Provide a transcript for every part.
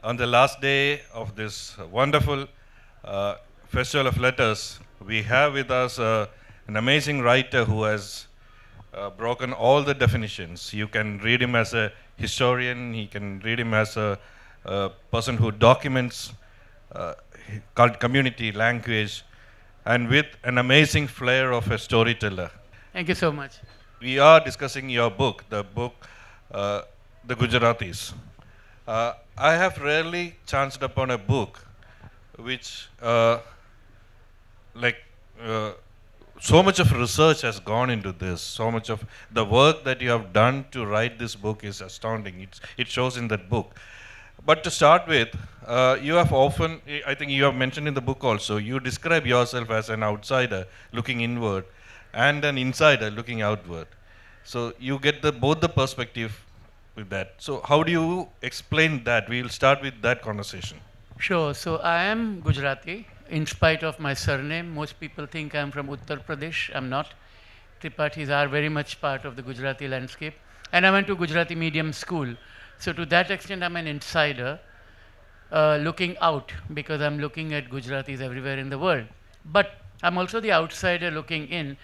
On the last day of this wonderful uh, Festival of Letters, we have with us an amazing writer who has broken all the definitions. You can read him as a historian, he can read him as a person who documents community, language, and with an amazing flair of a storyteller. Thank you so much. We are discussing your book, the book, The Gujaratis. I have rarely chanced upon a book which, like, so much of research has gone into this. So much of the work that you have done to write this book is astounding. It shows in that book. But to start with, you have often, I think you have mentioned in the book also, you describe yourself as an outsider looking inward and an insider looking outward. So you get both the perspective with that. So how do you explain that? We'll start with that conversation. Sure. So I am Gujarati. In spite of my surname, most people think I'm from Uttar Pradesh. I'm not. Tripathis are very much part of the Gujarati landscape. And I went to Gujarati medium school. So to that extent, I'm an insider looking out because I'm looking at Gujaratis everywhere in the world. But I'm also the outsider looking in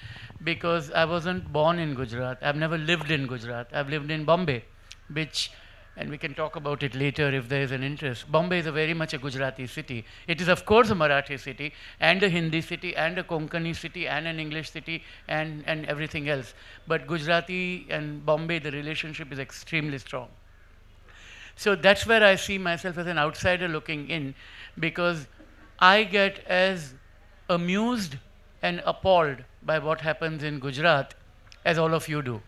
because I wasn't born in Gujarat. I've never lived in Gujarat. I've lived in Bombay, which, and we can talk about it later if there is an interest. Bombay is very much a Gujarati city. It is, of course, a Marathi city, and a Hindi city, and a Konkani city, and an English city, and everything else. But Gujarati and Bombay, the relationship is extremely strong. So that's where I see myself as an outsider looking in, because I get as amused and appalled by what happens in Gujarat as all of you do.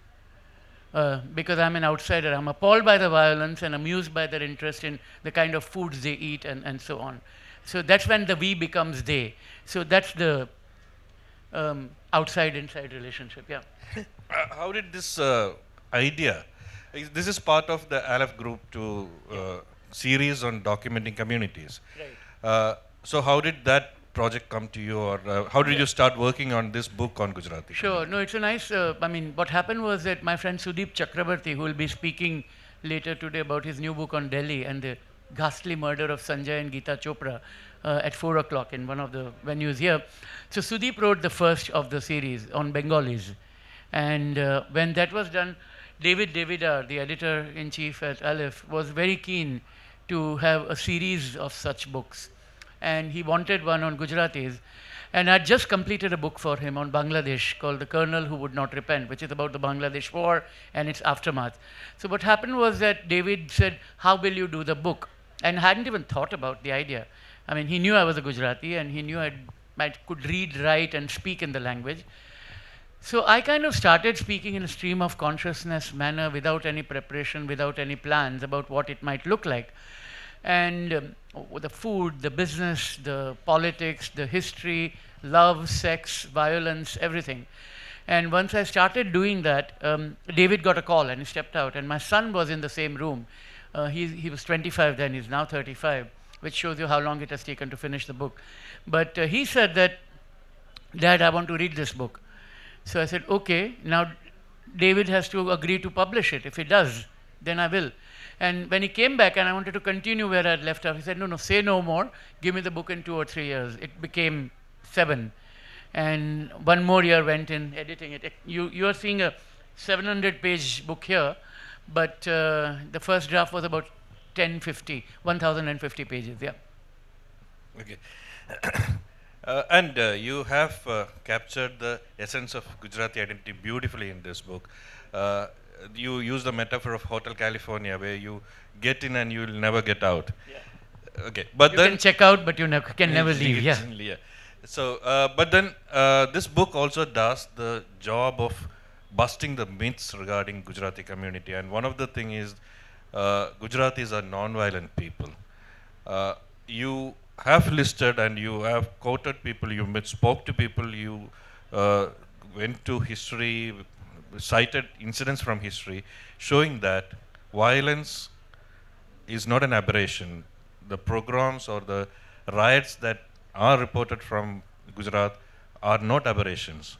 Because I'm an outsider. I'm appalled by the violence and amused by their interest in the kind of foods they eat and so on. So that's when the we becomes they. So that's the outside-inside relationship, yeah. How did this idea, this is part of the Aleph Group to series on documenting communities. Right. So how did that project come to you, or how did you start working on this book on Gujarati? Sure. No, it's a nice, what happened was that my friend Sudeep Chakrabarti, who will be speaking later today about his new book on Delhi and the ghastly murder of Sanjay and Geeta Chopra at 4 o'clock in one of the venues here. So Sudeep wrote the first of the series on Bengalis. And when that was done, David Davidar, the editor-in-chief at Aleph, was very keen to have a series of such books. And he wanted one on Gujaratis. And I just completed a book for him on Bangladesh called The Colonel Who Would Not Repent, which is about the Bangladesh war and its aftermath. So what happened was that David said, how will you do the book? And hadn't even thought about the idea. I mean, he knew I was a Gujarati and he knew I could read, write and speak in the language. So I kind of started speaking in a stream of consciousness manner without any preparation, without any plans about what it might look like. And the food, the business, the politics, the history, love, sex, violence, everything. And once I started doing that, David got a call and he stepped out. And my son was in the same room. He was 25 then, he's now 35, which shows you how long it has taken to finish the book. But he said that, Dad, I want to read this book. So I said, okay, now David has to agree to publish it. If he does, then I will. And when he came back and I wanted to continue where I'd left off, he said, no, say no more. Give me the book in 2 or 3 years. It became 7. And 1 more year went in editing it. You are seeing a 700-page book here, but the first draft was about 1,050 pages, yeah. Okay. And you have captured the essence of Gujarati identity beautifully in this book. You use the metaphor of Hotel California, where you get in and you will never get out. Yeah. Okay, but you then can check out, but you can never leave. Yeah. Yeah. So, but then this book also does the job of busting the myths regarding Gujarati community, and one of the thing is Gujaratis are non-violent people. You have listed and you have quoted people, you spoke to people, you went to history, cited incidents from history, showing that violence is not an aberration. The pogroms or the riots that are reported from Gujarat are not aberrations.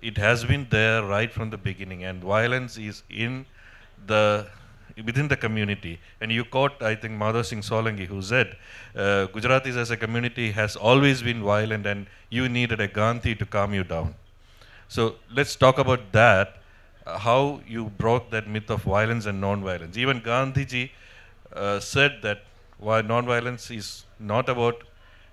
It has been there right from the beginning, and violence is in the within the community. And you quote, I think, Madhav Singh Solanki, who said, Gujaratis as a community has always been violent and you needed a Gandhi to calm you down. So let's talk about that, how you broke that myth of violence and non-violence. Even Gandhiji said that while non-violence is not about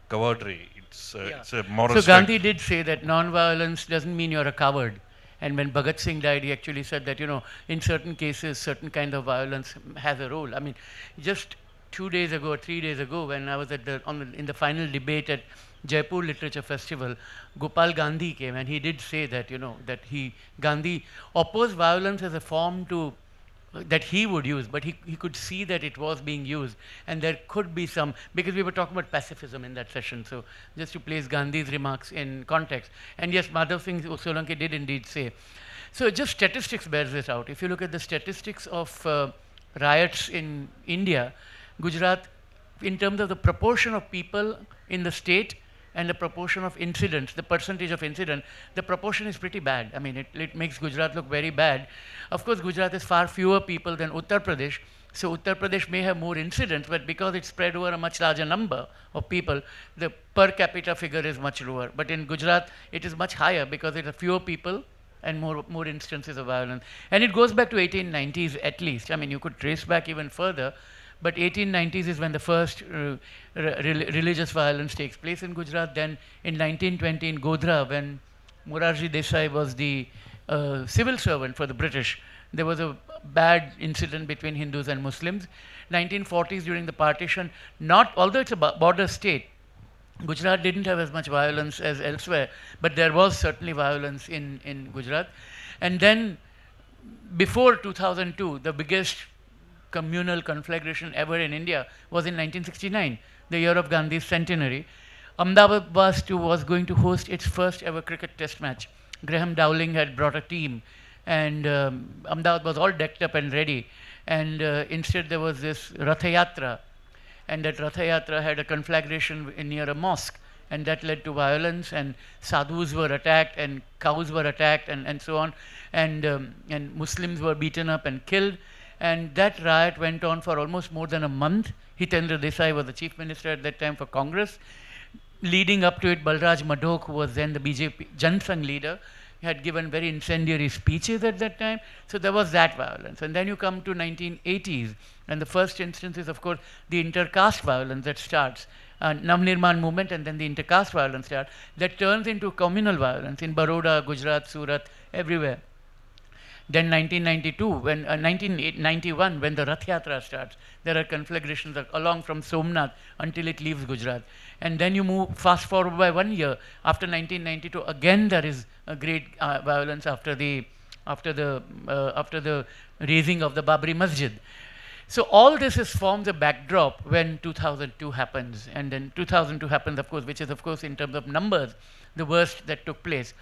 cowardry, it's a moral So strength. Gandhi did say that non-violence doesn't mean you're a coward. And when Bhagat Singh died, he actually said that, in certain cases, certain kind of violence has a role. I mean, just 2 days ago or 3 days ago, when I was at in the final debate at Jaipur Literature Festival, Gopal Gandhi came and he did say that, Gandhi opposed violence as a form that he would use, but he could see that it was being used, and there could be some, because we were talking about pacifism in that session, so just to place Gandhi's remarks in context. And yes, Madhav Singh Solanki did indeed say. So just statistics bears this out. If you look at the statistics of riots in India, Gujarat, in terms of the proportion of people in the state and the proportion of incidents, the percentage of incident, the proportion is pretty bad. I mean, it makes Gujarat look very bad. Of course, Gujarat has far fewer people than Uttar Pradesh, so Uttar Pradesh may have more incidents, but because it's spread over a much larger number of people, the per capita figure is much lower. But in Gujarat, it is much higher because there are fewer people and more instances of violence. And it goes back to 1890s at least. I mean, you could trace back even further, but 1890s is when the first religious violence takes place in Gujarat. Then in 1920 in Godhra, when Morarji Desai was the civil servant for the British, there was a bad incident between Hindus and Muslims. 1940s during the partition, although it's a border state, Gujarat didn't have as much violence as elsewhere, but there was certainly violence in Gujarat. And then before 2002, the biggest communal conflagration ever in India was in 1969, the year of Gandhi's centenary. Ahmedabad was going to host its first ever cricket test match. Graham Dowling had brought a team, and Ahmedabad was all decked up and ready. And instead there was this Ratha Yatra, and that Ratha Yatra had a conflagration near a mosque, and that led to violence, and sadhus were attacked, and cows were attacked, and so on, and Muslims were beaten up and killed. And that riot went on for almost more than a month. Hitendra Desai was the chief minister at that time for Congress. Leading up to it, Balraj Madhok, who was then the BJP Jan Sangh leader, had given very incendiary speeches at that time. So there was that violence. And then you come to 1980s, and the first instance is, of course, the intercaste violence that starts. Navnirman movement, and then the intercaste violence starts. That turns into communal violence in Baroda, Gujarat, Surat, everywhere. Then 1991, when the Rath Yatra starts, there are conflagrations along from Somnat until it leaves Gujarat. And then you move fast forward by 1 year, after 1992, again there is a great violence after the raising of the Babri Masjid. So all this forms a backdrop when 2002 happens, and then 2002 happens, of course, which is, of course, in terms of numbers, the worst that took place.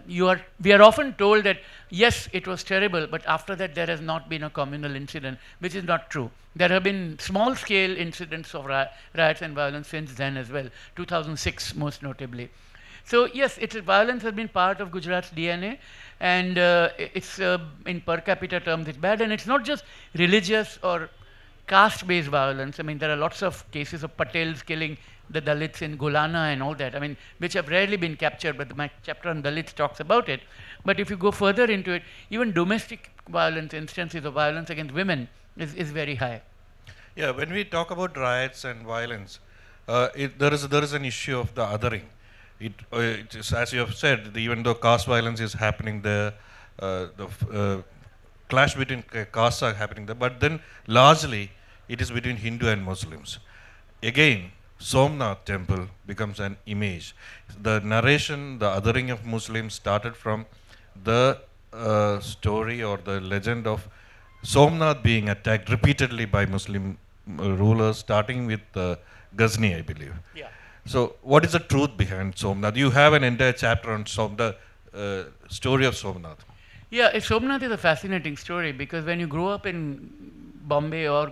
We are often told that, yes, it was terrible, but after that there has not been a communal incident, which is not true. There have been small-scale incidents of riots and violence since then as well, 2006 most notably. So yes, violence has been part of Gujarat's DNA, and it's in per capita terms it's bad, and it's not just religious or caste-based violence. I mean, there are lots of cases of Patels killing the Dalits in Golana and all that, I mean, which have rarely been captured, but my chapter on Dalits talks about it. But if you go further into it, even domestic violence, instances of violence against women is very high. Yeah, when we talk about riots and violence, there is an issue of the othering. It is, as you have said, even though caste violence is happening there, the clash between castes are happening there, but then largely it is between Hindu and Muslims. Again, Somnath temple becomes an image. The narration, the othering of Muslims started from the story or the legend of Somnath being attacked repeatedly by Muslim rulers, starting with Ghazni, I believe. Yeah. So, what is the truth behind Somnath? You have an entire chapter on the story of Somnath. Yeah, Somnath is a fascinating story, because when you grow up in Bombay or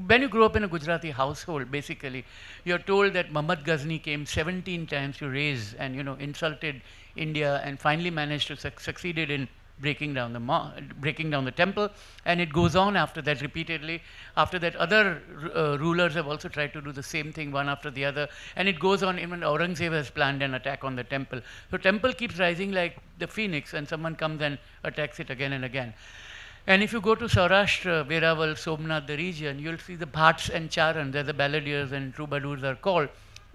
when you grow up in a Gujarati household, basically, you're told that Muhammad Ghazni came 17 times to raise and insulted India, and finally managed to succeeded in breaking down the temple, and it goes on after that repeatedly. After that, other rulers have also tried to do the same thing, one after the other, and it goes on. Even Aurangzeb has planned an attack on the temple. So temple keeps rising like the phoenix, and someone comes and attacks it again and again. And if you go to Saurashtra, Veraval, Somnat, the region, you'll see the bhats and charans, as the balladeers and troubadours are called,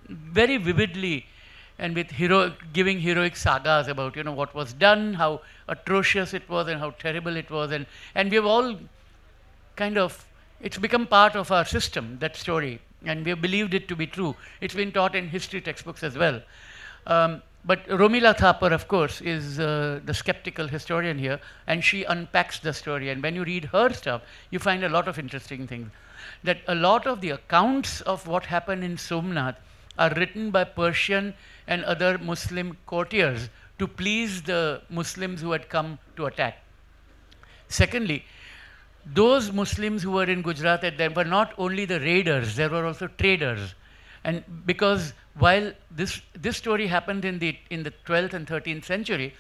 very vividly and with giving heroic sagas about, what was done, how atrocious it was and how terrible it was. And we have all it's become part of our system, that story, and we have believed it to be true. It's been taught in history textbooks as well. But Romila Thapar, of course, is the skeptical historian here, and she unpacks the story. And when you read her stuff, you find a lot of interesting things. That a lot of the accounts of what happened in Somnath are written by Persian and other Muslim courtiers to please the Muslims who had come to attack. Secondly, those Muslims who were in Gujarat at them were not only the raiders, there were also traders. And because while this story happened in the 12th and 13th century,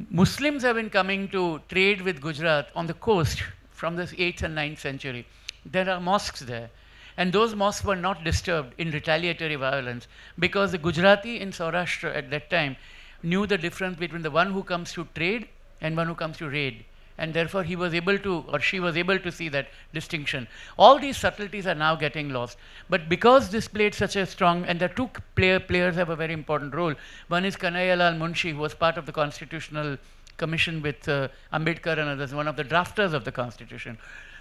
Muslims have been coming to trade with Gujarat on the coast from the 8th and 9th century. There are mosques there. And those mosques were not disturbed in retaliatory violence because the Gujarati in Saurashtra at that time knew the difference between the one who comes to trade and one who comes to raid. And therefore he was able to, or she was able to see that distinction. All these subtleties are now getting lost. But because this played such a strong, and the two players have a very important role. One is Kanhaiyalal Munshi, who was part of the Constitutional Commission with Ambedkar and others, one of the drafters of the Constitution.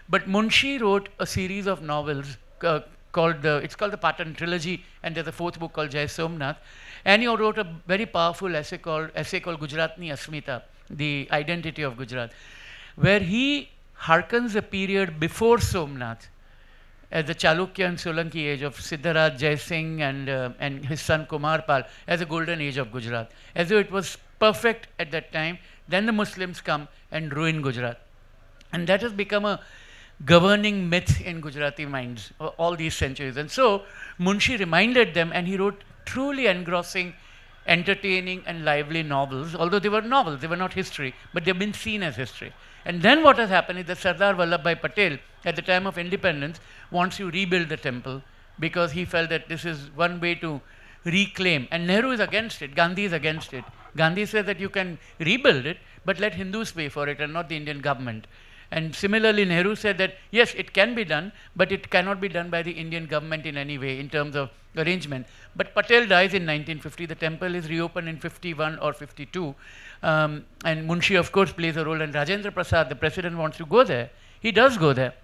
But Munshi wrote a series of novels called the Patan Trilogy, and there's a fourth book called Jai Somnath. And he wrote a very powerful essay called Gujaratni Asmita, the identity of Gujarat, where he hearkens a period before Somnath, as the Chalukya and Solanki age of Siddharaj Jai Singh and his son Kumarpal, as a golden age of Gujarat, as though it was perfect at that time. Then the Muslims come and ruin Gujarat. And that has become a governing myth in Gujarati minds all these centuries. And so Munshi reminded them, and he wrote truly engrossing, entertaining and lively novels, although they were novels, they were not history, but they've been seen as history. And then what has happened is that Sardar Vallabhbhai Patel, at the time of independence, wants to rebuild the temple because he felt that this is one way to reclaim. And Nehru is against it, Gandhi is against it. Gandhi says that you can rebuild it, but let Hindus pay for it and not the Indian government. And similarly, Nehru said that, yes, it can be done, but it cannot be done by the Indian government in any way in terms of arrangement. But Patel dies in 1950. The temple is reopened in 51 or 52. And Munshi, of course, plays a role. And Rajendra Prasad, the president, wants to go there. He does go there.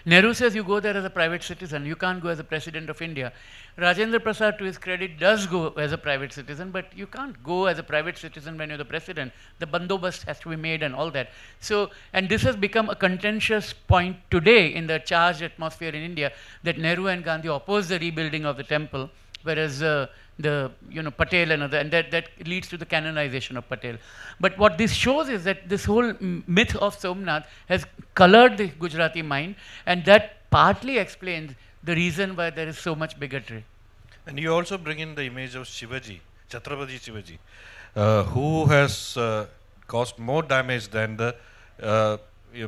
Nehru says you go there as a private citizen. You can't go as a president of India. Rajendra Prasad, to his credit, does go as a private citizen, but you can't go as a private citizen when you're the president. The bandobast has to be made and all that. So, and this has become a contentious point today in the charged atmosphere in India, that Nehru and Gandhi oppose the rebuilding of the temple, whereas Patel and other, and that leads to the canonization of Patel. But what this shows is that this whole myth of Somnath has colored the Gujarati mind, and that partly explains the reason why there is so much bigotry. And you also bring in the image of Shivaji, Chhatrapati Shivaji, who has caused more damage than the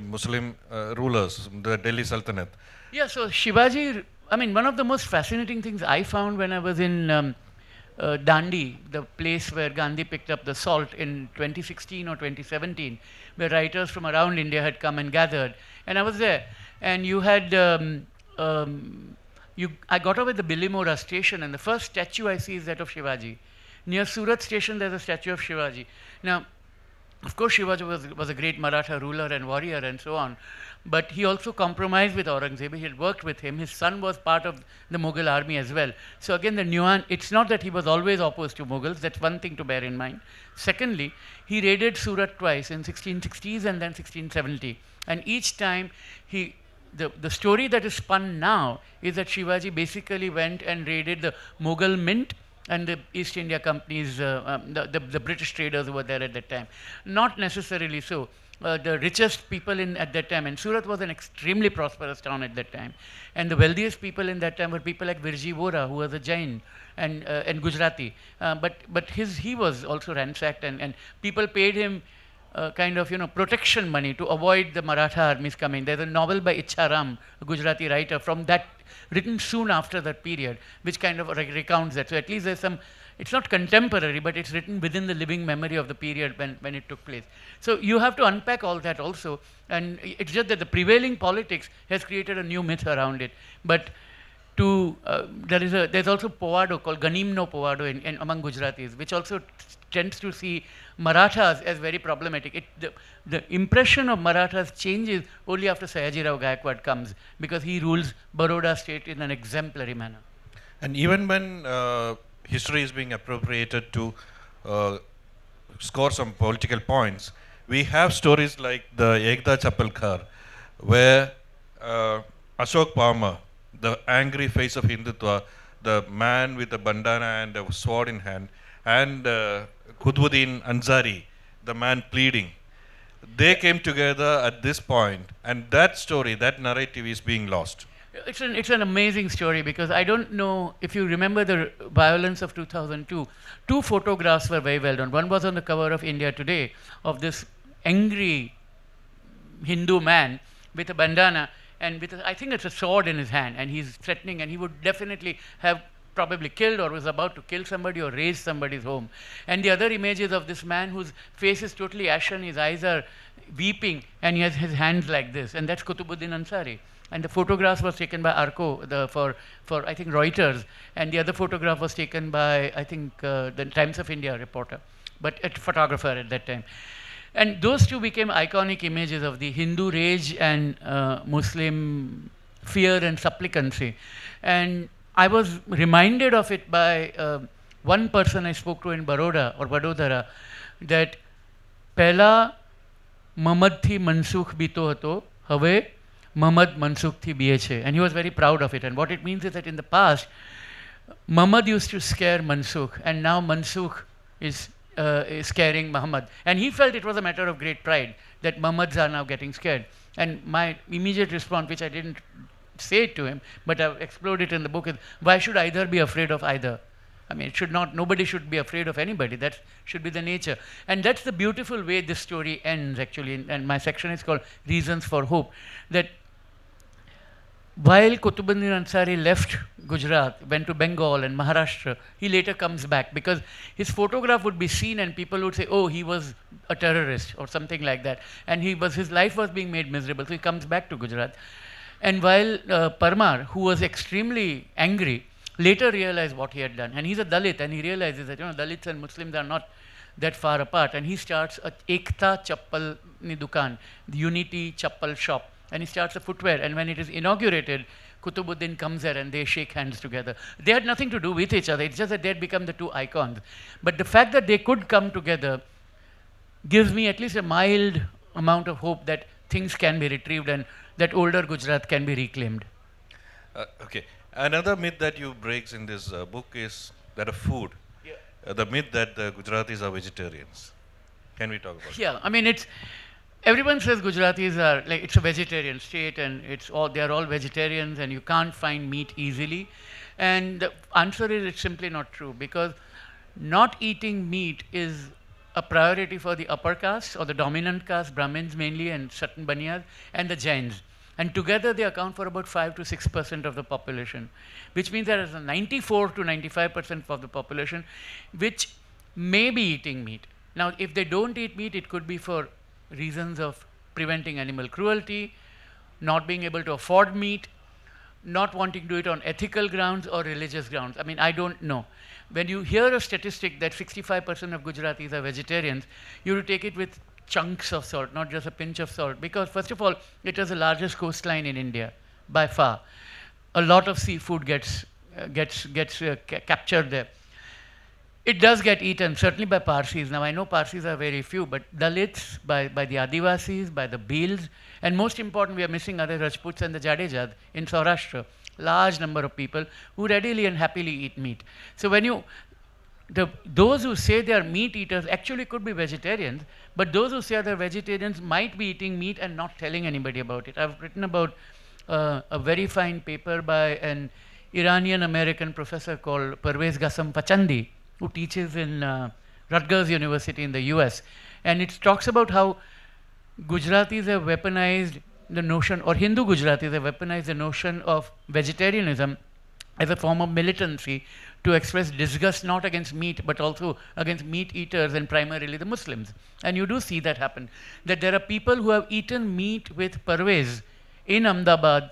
Muslim rulers, the Delhi Sultanate. Yeah, so Shivaji, I mean, one of the most fascinating things I found when I was in Dandi, the place where Gandhi picked up the salt in 2016 or 2017, where writers from around India had come and gathered. And I was there. And you had, I got off at the Bilimora station, and the first statue I see is that of Shivaji. Near Surat station, there's a statue of Shivaji. Now, of course, Shivaji was a great Maratha ruler and warrior and so on. But he also compromised with Aurangzeb. He had worked with him. His son was part of the Mughal army as well. So again, the nuance, it's not that he was always opposed to Mughals. That's one thing to bear in mind. Secondly, he raided Surat twice, in 1660s and then 1670. And each time, the story that is spun now is that Shivaji basically went and raided the Mughal mint and the East India companies, the British traders who were there at that time. Not necessarily so. The richest people at that time, and Surat was an extremely prosperous town at that time, and the wealthiest people in that time were people like Virji Vora, who was a Jain and Gujarati, but he was also ransacked, and people paid him kind of, protection money to avoid the Maratha armies coming. There's a novel by Icharam, a Gujarati writer, from that, written soon after that period, which kind of recounts that. So at least there's some, it's not contemporary, but it's written within the living memory of the period when it took place. So you have to unpack all that also. And it's just that the prevailing politics has created a new myth around it. But there's also Povado called Ganimno Povado in among Gujaratis, which also tends to see Marathas as very problematic. The impression of Marathas changes only after Sayaji Rao Gaikwad comes, because he rules Baroda state in an exemplary manner. And even when history is being appropriated to score some political points, we have stories like the Ekta Chapalkar, where Ashok Palmer, the angry face of Hindutva, the man with a bandana and a sword in hand, and Qutbuddin Ansari, the man pleading, they came together at this point, and that story, that narrative is being lost. It's an amazing story, because I don't know if you remember the violence of 2002. Two photographs were very well done. One was on the cover of India Today of this angry Hindu man with a bandana and with I think it's a sword in his hand, and he's threatening, and he would definitely have probably killed or was about to kill somebody or raze somebody's home. And the other image is of this man whose face is totally ashen, his eyes are weeping, and he has his hands like this, and that's Qutbuddin Ansari. And the photograph was taken by Arco for I think Reuters, and the other photograph was taken by I think the Times of India reporter, but a photographer at that time. And those two became iconic images of the Hindu rage and Muslim fear and supplicancy. And I was reminded of it by one person I spoke to in Baroda or Vadodara, that Pehla Muhammad thi Mansukh bito hato, have Muhammad Mansukh thi biye che. And he was very proud of it. And what it means is that in the past, Muhammad used to scare Mansukh, and now Mansukh is scaring Muhammad. And he felt it was a matter of great pride that Muhammads are now getting scared. And my immediate response, which I didn't say to him, but I've explored it in the book, is why should either be afraid of either? I mean, it should not, nobody should be afraid of anybody. That should be the nature. And that's the beautiful way this story ends, actually. And my section is called Reasons for Hope. That while Qutbuddin Ansari left Gujarat, went to Bengal and Maharashtra, he later comes back, because his photograph would be seen and people would say, oh, he was a terrorist or something like that. And his life was being made miserable. So he comes back to Gujarat. And while Parmar, who was extremely angry, later realized what he had done. And he's a Dalit, and he realizes that Dalits and Muslims are not that far apart. And he starts a Ekta Chappal ni Dukan, the Unity Chappal shop. And he starts a footwear. And when it is inaugurated, Qutbuddin comes there and they shake hands together. They had nothing to do with each other. It's just that they had become the two icons. But the fact that they could come together gives me at least a mild amount of hope that things can be retrieved and that older Gujarat can be reclaimed. Okay. Another myth that you breaks in this book is that of food. Yeah. The myth that the Gujaratis are vegetarians. Can we talk about that? Yeah, I mean, everyone says Gujaratis are, like, it's a vegetarian state, and they're all vegetarians, and you can't find meat easily. And the answer is it's simply not true, because not eating meat is a priority for the upper caste or the dominant caste, Brahmins mainly, and certain Baniyas, and the Jains. And together they account for about 5 to 6% of the population, which means there is a 94 to 95% of the population which may be eating meat. Now, if they don't eat meat, it could be for reasons of preventing animal cruelty, not being able to afford meat, not wanting to do it on ethical grounds or religious grounds. I mean, I don't know. When you hear a statistic that 65% of Gujaratis are vegetarians, you have to take it with chunks of salt, not just a pinch of salt, because first of all, it is the largest coastline in India by far. A lot of seafood gets captured there. It does get eaten, certainly by Parsis. Now, I know Parsis are very few, but Dalits, by the Adivasis, by the Bhils, and most important, we are missing other Rajputs and the Jadejas in Saurashtra. Large number of people who readily and happily eat meat. So when those who say they are meat eaters actually could be vegetarians, but those who say they're vegetarians might be eating meat and not telling anybody about it. I've written about a very fine paper by an Iranian-American professor called Parvez Ghasem Pachandi, who teaches in Rutgers University in the US. And it talks about how Gujaratis have weaponized the notion, or Hindu Gujaratis have weaponized the notion of vegetarianism as a form of militancy to express disgust not against meat but also against meat eaters and primarily the Muslims. And you do see that happen. That there are people who have eaten meat with Parvez in Ahmedabad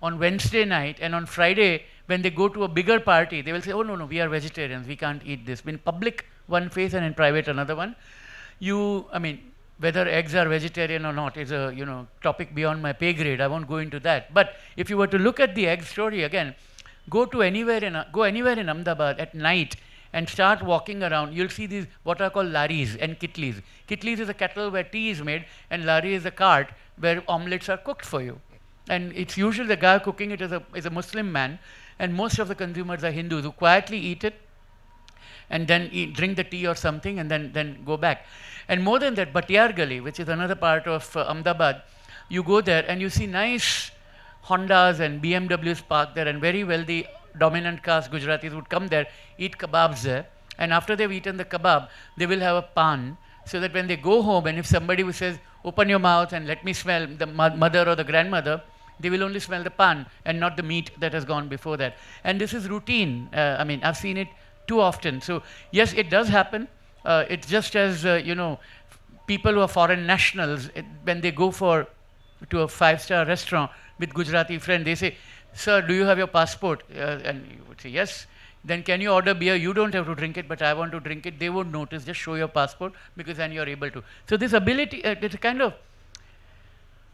on Wednesday night, and on Friday, when they go to a bigger party, they will say, oh no, we are vegetarians, we can't eat this. In public, one face, and in private, another one. Whether eggs are vegetarian or not is a topic beyond my pay grade. I won't go into that. But if you were to look at the egg story again, go anywhere in Ahmedabad at night and start walking around. You'll see these what are called laris and kitlis. Kitlis is a kettle where tea is made, and lari is a cart where omelets are cooked for you. And it's usually the guy cooking it is a Muslim man, and most of the consumers are Hindus who quietly eat it and then drink the tea or something and then go back. And more than that, Bhatiyar Gali, which is another part of Ahmedabad, you go there and you see nice Hondas and BMWs parked there, and very wealthy dominant caste Gujaratis would come there, eat kebabs there, and after they've eaten the kebab, they will have a pan, so that when they go home, and if somebody who says, open your mouth and let me smell, the mother or the grandmother, they will only smell the pan and not the meat that has gone before that. And this is routine. I've seen it too often. So yes, it does happen. It's just as, people who are foreign nationals, when they go to a 5-star restaurant with Gujarati friend, they say, sir, do you have your passport? And you would say, yes. Then can you order beer? You don't have to drink it, but I want to drink it. They won't notice. Just show your passport, because then you're able to. So this ability, it's a kind of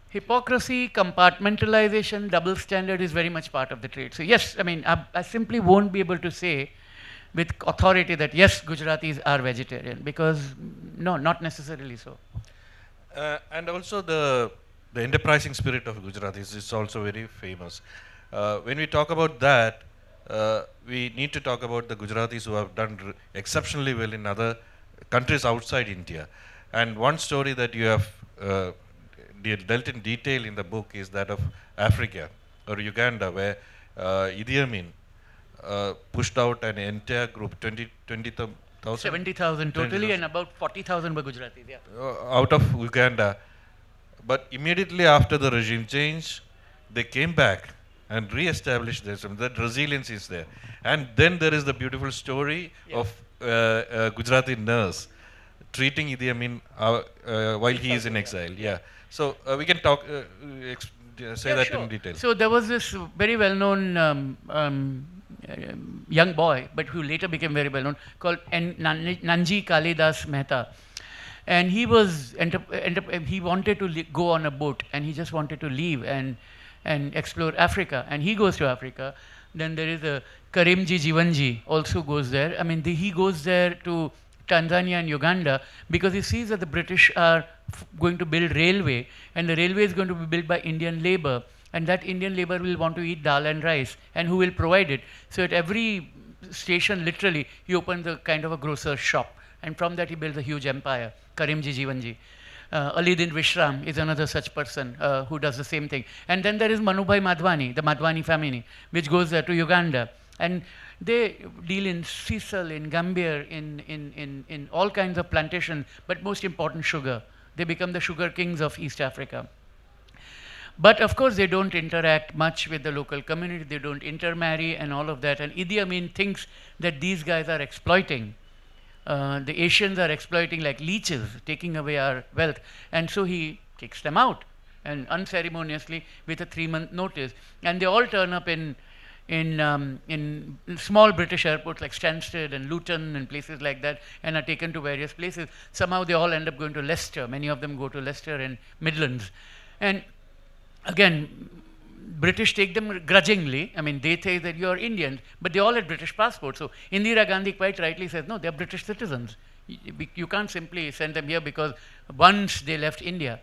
hypocrisy, compartmentalization, double standard is very much part of the trade. So yes, I simply won't be able to say with authority that yes, Gujaratis are vegetarian, because no, not necessarily so. And also the enterprising spirit of Gujaratis is also very famous. When we talk about that, we need to talk about the Gujaratis who have done exceptionally well in other countries outside India. And one story that you have dealt in detail in the book is that of Africa or Uganda, where Idi Amin pushed out an entire group, 20,000? 70,000 totally, and about 40,000 were Gujaratis, yeah. Out of Uganda. But immediately after the regime change, they came back and re-established themselves. That resilience is there. And then there is the beautiful story of a Gujarati nurse treating Idi Amin while he is in exile. Yeah. So we can talk, say that in detail. So there was this very well-known young boy, but who later became very well-known, called Nanji Kalidas Mehta. And he was he wanted to go on a boat, and he just wanted to leave and explore Africa. And he goes to Africa. Then there is a Karimji Jivanji also goes there. He goes there to Tanzania and Uganda because he sees that the British are going to build railway, and the railway is going to be built by Indian labor, and that Indian labor will want to eat dal and rice, and who will provide it? So at every station, literally, he opens a kind of a grocer's shop, and from that he builds a huge empire. Karimji Jivanji. Alidin Vishram is another such person who does the same thing. And then there is Manubhai Madhwani, the Madhwani family, which goes to Uganda. And they deal in sisal, in Gambir, in all kinds of plantation, but most important, sugar. They become the sugar kings of East Africa. But of course, they don't interact much with the local community. They don't intermarry and all of that. And Idi Amin thinks that these guys are exploiting. The Asians are exploiting like leeches, taking away our wealth. And so he kicks them out, and unceremoniously with a 3-month notice. And they all turn up in small British airports like Stansted and Luton and places like that, and are taken to various places. Somehow they all end up going to Leicester. Many of them go to Leicester and Midlands. And again, British take them grudgingly. They say that you are Indians, but they all had British passports. So Indira Gandhi quite rightly says, no, they are British citizens. You can't simply send them here because once they left India,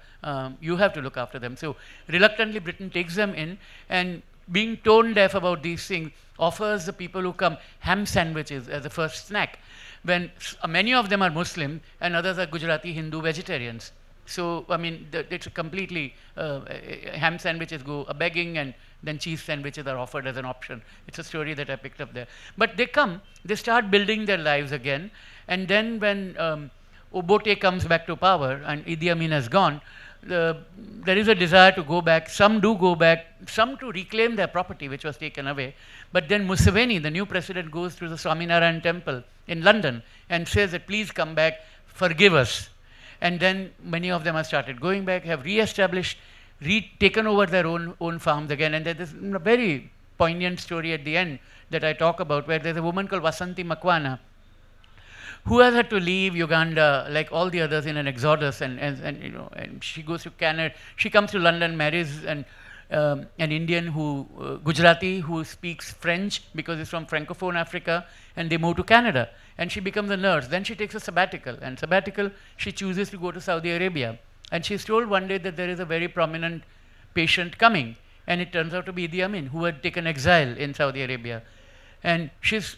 you have to look after them. So reluctantly, Britain takes them in, and being tone deaf about these things, offers the people who come ham sandwiches as a first snack, when many of them are Muslim and others are Gujarati Hindu vegetarians. So, it's a completely, ham sandwiches go a begging, and then cheese sandwiches are offered as an option. It's a story that I picked up there. But they come, they start building their lives again, and then when Obote comes back to power and Idi Amin has gone, there is a desire to go back. Some do go back, some to reclaim their property which was taken away. But then Museveni, the new president, goes to the Swaminarayan temple in London and says that please come back, forgive us. And then many of them have started going back, have re-established, taken over their own farms again. And there's a very poignant story at the end that I talk about, where there's a woman called Vasanti Makwana who has had to leave Uganda like all the others in an exodus, and she goes to Canada. She comes to London, marries an Indian Gujarati who speaks French because he's from Francophone Africa, and they move to Canada. And she becomes a nurse. Then she takes a sabbatical, and she chooses to go to Saudi Arabia. And she's told one day that there is a very prominent patient coming, and it turns out to be Idi Amin, who had taken exile in Saudi Arabia. And she's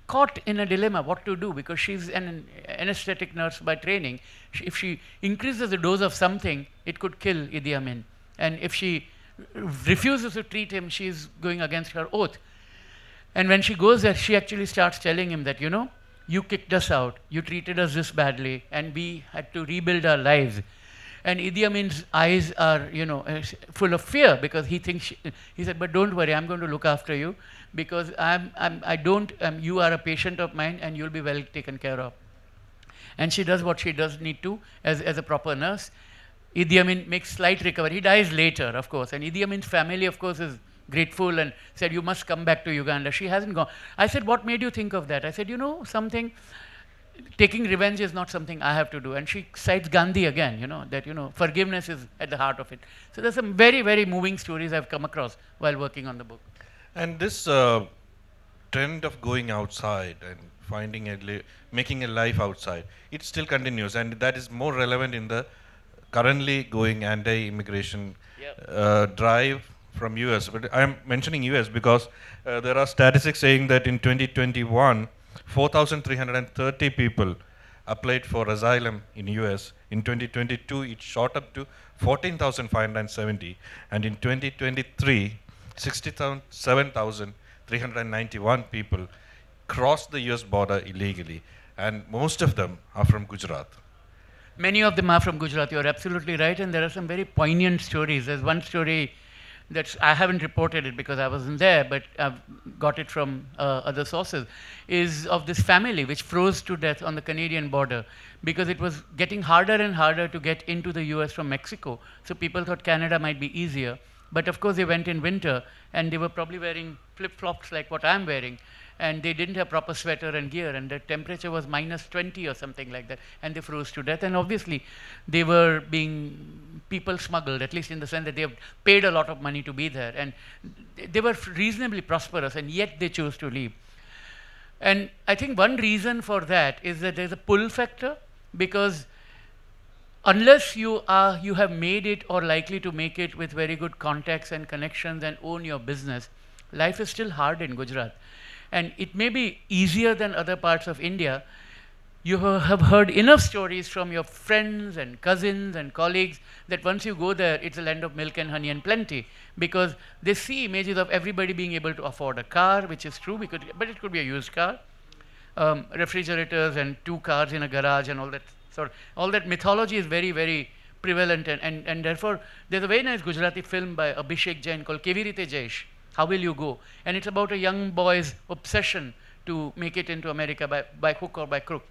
caught in a dilemma what to do, because she's an anesthetic nurse by training. If she increases the dose of something, it could kill Idi Amin. And if she refuses to treat him, she's going against her oath. And when she goes there, she actually starts telling him that, you kicked us out, you treated us this badly, and we had to rebuild our lives. And Idi Amin's eyes are, full of fear, because he thinks, he said, but don't worry, I'm going to look after you, because you are a patient of mine and you'll be well taken care of. And she does what she does need to as a proper nurse. Idi Amin makes slight recovery. He dies later, of course. And Idi Amin's family, of course, is grateful and said, you must come back to Uganda. She hasn't gone. I said, what made you think of that? I said, something, taking revenge is not something I have to do. And she cites Gandhi again, that, forgiveness is at the heart of it. So there's some very, very moving stories I've come across while working on the book. And this trend of going outside and making a life outside, it still continues, and that is more relevant in the currently going anti-immigration drive from US. But I'm mentioning US because there are statistics saying that in 2021, 4,330 people applied for asylum in US. In 2022, it shot up to 14,570, and in 2023, 67,391 people crossed the US border illegally, and most of them are from Gujarat. Many of them are from Gujarat, you're absolutely right, and there are some very poignant stories. There's one story that I haven't reported it because I wasn't there, but I've got it from other sources, is of this family which froze to death on the Canadian border because it was getting harder and harder to get into the US from Mexico. So people thought Canada might be easier. But of course they went in winter and they were probably wearing flip-flops like what I'm wearing, and they didn't have proper sweater and gear, and the temperature was minus 20 or something like that, and they froze to death. And obviously they were being people smuggled, at least in the sense that they have paid a lot of money to be there, and they were reasonably prosperous, and yet they chose to leave. And I think one reason for that is that there's a pull factor, because unless you have made it or likely to make it with very good contacts and connections and own your business, life is still hard in Gujarat. And it may be easier than other parts of India. You have heard enough stories from your friends and cousins and colleagues that once you go there, it's a land of milk and honey and plenty, because they see images of everybody being able to afford a car, which is true, but it could be a used car, refrigerators and 2 cars in a garage and all that. So all that mythology is very, very prevalent, and therefore there's a very nice Gujarati film by Abhishek Jain called Kevi Rite Jaish, How Will You Go? And it's about a young boy's obsession to make it into America by hook or by crook.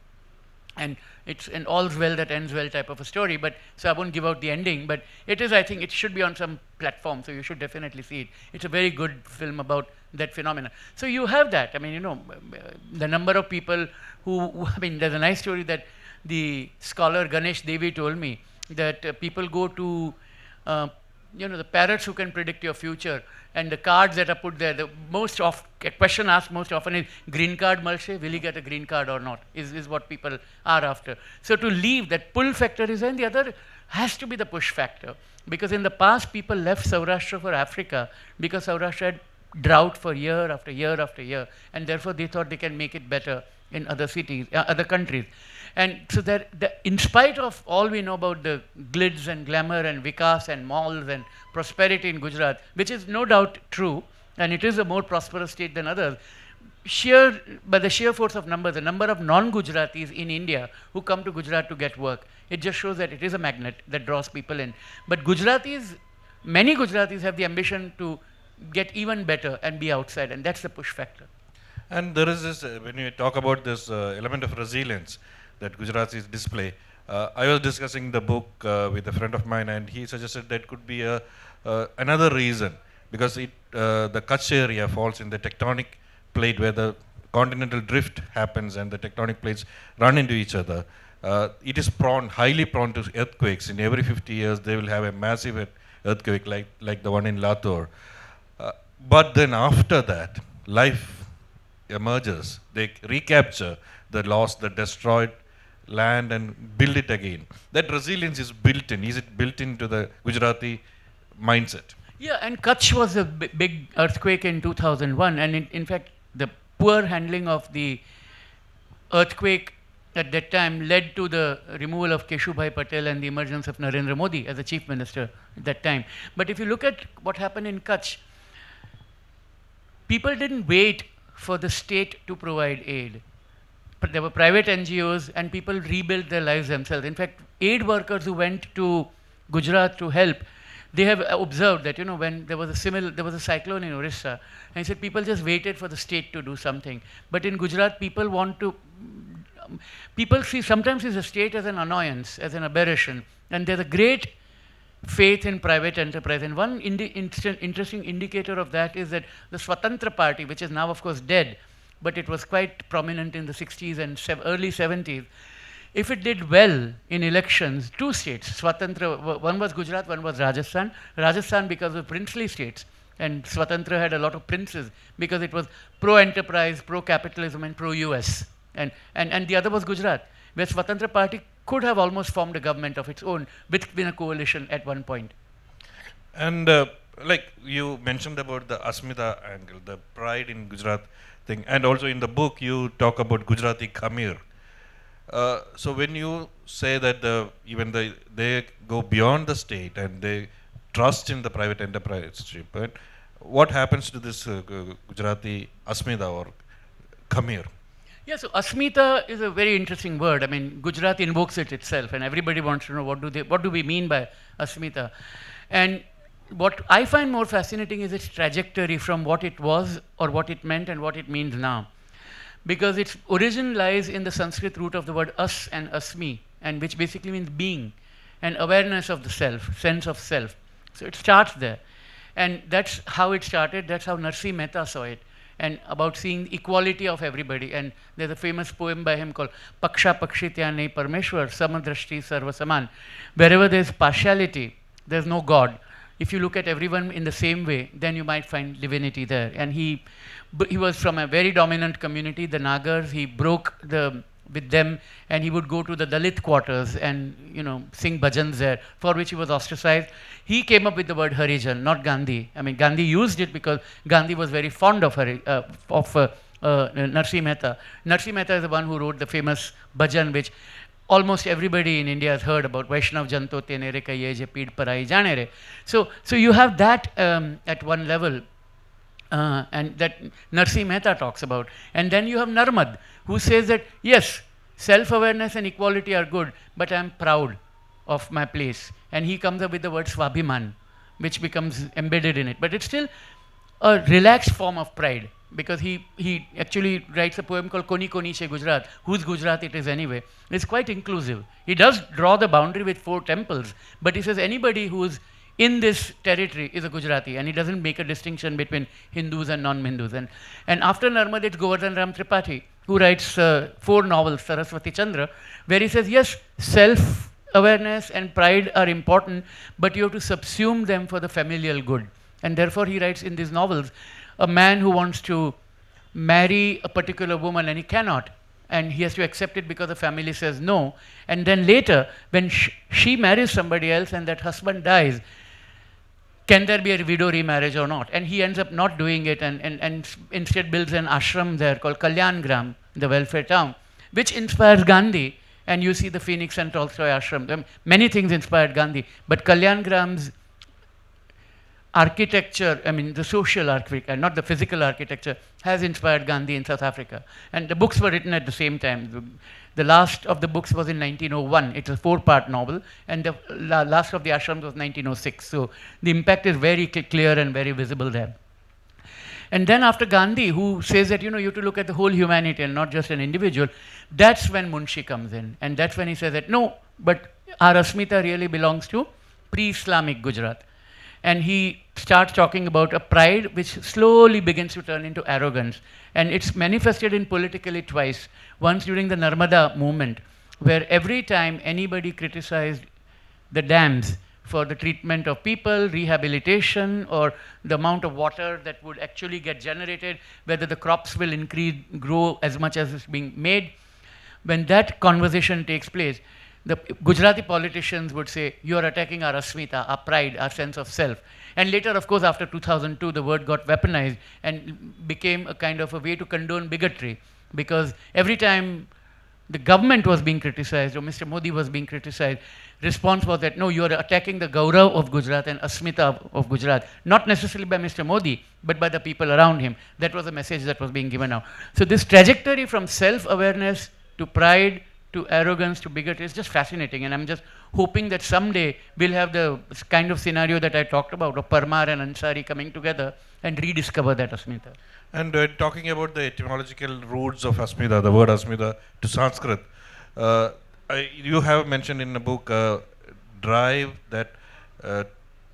And it's an all's well that ends well type of a story, but so I won't give out the ending, but it is, I think it should be on some platform, so you should definitely see it. It's a very good film about that phenomena. So you have that, the number of people there's a nice story that the scholar Ganesh Devi told me, that people go to, the parrots who can predict your future, and the cards that are put there, the question asked most often is, green card Malshe, will he get a green card or not, is what people are after. So to leave, that pull factor is there, and the other has to be the push factor, because in the past people left Saurashtra for Africa because Saurashtra had drought for year after year after year, and therefore they thought they can make it better in other cities, other countries. And so that in spite of all we know about the glitz and glamour and vikas and malls and prosperity in Gujarat, which is no doubt true, and it is a more prosperous state than others, by the sheer force of numbers, the number of non-Gujaratis in India who come to Gujarat to get work, it just shows that it is a magnet that draws people in. But many Gujaratis have the ambition to get even better and be outside, and that's the push factor. And there is this, when you talk about this element of resilience that Gujaratis display, I was discussing the book with a friend of mine, and he suggested that could be another reason, because the Kutch area falls in the tectonic plate where the continental drift happens and the tectonic plates run into each other. It is highly prone to earthquakes. In every 50 years, they will have a massive earthquake like the one in Latur. But then after that, life emerges. They recapture the lost, the destroyed land and build it again. That resilience is built in. Is it built into the Gujarati mindset? Yeah, and Kutch was a big earthquake in 2001, and in fact, the poor handling of the earthquake at that time led to the removal of Keshubhai Patel and the emergence of Narendra Modi as the chief minister at that time. But if you look at what happened in Kutch, people didn't wait for the state to provide aid. But there were private NGOs, and people rebuilt their lives themselves. In fact, aid workers who went to Gujarat to help, they have observed that, when there was a cyclone in Orissa, and he said people just waited for the state to do something. But in Gujarat, people sometimes see the state as an annoyance, as an aberration, and there's a great faith in private enterprise. And one interesting indicator of that is that the Swatantra Party, which is now of course dead, but it was quite prominent in the 60s and early 70s, if it did well in elections, two states, Swatantra, one was Gujarat, one was Rajasthan. Rajasthan because of princely states, and Swatantra had a lot of princes because it was pro-enterprise, pro-capitalism and pro-US. And the other was Gujarat, where Swatantra Party could have almost formed a government of its own within a coalition at one point. And like you mentioned about the Asmita angle, the pride in Gujarat thing, and also in the book you talk about Gujarati Kamir. So when you say that they go beyond the state and they trust in the private enterprise, but what happens to this Gujarati Asmita or Kamir? Yeah, so Asmita is a very interesting word. I mean, Gujarat invokes it itself, and everybody wants to know what do we mean by Asmita. And what I find more fascinating is its trajectory from what it was or what it meant and what it means now. Because its origin lies in the Sanskrit root of the word as and asmi, and which basically means being and awareness of the self, sense of self. So it starts there. And that's how it started. That's how Narsi Mehta saw it. And about seeing equality of everybody. And there's a famous poem by him called Paksha Pakshitya Nei Parmeshwar Samadrashti Sarva Saman. Wherever there's partiality, there's no God. If you look at everyone in the same way, then you might find divinity there. And he was from a very dominant community, the Nagars. He broke with them, and he would go to the Dalit quarters and sing bhajans there, for which he was ostracized. He came up with the word Harijan, not Gandhi. I mean, Gandhi used it because Gandhi was very fond of Narsi Mehta. Narsi Mehta is the one who wrote the famous bhajan, which almost everybody in India has heard about. Vaishnav janto tenere kaye je peed parai jane re. So you have that at one level. And that Narsi Mehta talks about. And then you have Narmad, who says that, yes, self-awareness and equality are good, but I am proud of my place. And he comes up with the word Swabhiman, which becomes embedded in it. But it's still a relaxed form of pride, because he actually writes a poem called Koni Koni Che Gujarat, whose Gujarat it is anyway. It's quite inclusive. He does draw the boundary with 4 temples, but he says anybody who's in this territory is a Gujarati, and he doesn't make a distinction between Hindus and non-Hindus. And after Narmad, it's Govardhan Ram Tripathi, who writes 4 novels, Saraswati Chandra, where he says, yes, self-awareness and pride are important, but you have to subsume them for the familial good. And therefore, he writes in these novels, a man who wants to marry a particular woman and he cannot, and he has to accept it because the family says no. And then later, when she marries somebody else and that husband dies, can there be a widow remarriage or not? And he ends up not doing it, and instead builds an ashram there called Kalyan Gram, the welfare town, which inspires Gandhi. And you see the Phoenix and Tolstoy ashram. Many things inspired Gandhi, but Kalyan Gram's architecture, I mean the social architecture, not the physical architecture, has inspired Gandhi in South Africa. And the books were written at the same time. The last of the books was in 1901. It's a 4-part novel, and the last of the ashrams was 1906. So the impact is very clear and very visible there. And then after Gandhi, who says that, you have to look at the whole humanity and not just an individual, that's when Munshi comes in. And that's when he says that, no, but our Asmita really belongs to pre-Islamic Gujarat. And he starts talking about a pride which slowly begins to turn into arrogance. And it's manifested in politically twice. Once during the Narmada movement, where every time anybody criticized the dams for the treatment of people, rehabilitation, or the amount of water that would actually get generated, whether the crops will grow as much as is being made, when that conversation takes place, the Gujarati politicians would say, you are attacking our asmita, our pride, our sense of self. And later, of course, after 2002, the word got weaponized and became a kind of a way to condone bigotry. Because every time the government was being criticized or Mr. Modi was being criticized, response was that, no, you are attacking the Gaurav of Gujarat and Asmita of Gujarat. Not necessarily by Mr. Modi, but by the people around him. That was the message that was being given out. So this trajectory from self-awareness to pride, to arrogance, to bigotry is just fascinating. And I'm just hoping that someday we'll have the kind of scenario that I talked about of Parmar and Ansari coming together and rediscover that Asmita. And talking about the etymological roots of Asmita, the word Asmita to Sanskrit, you have mentioned in the book drive that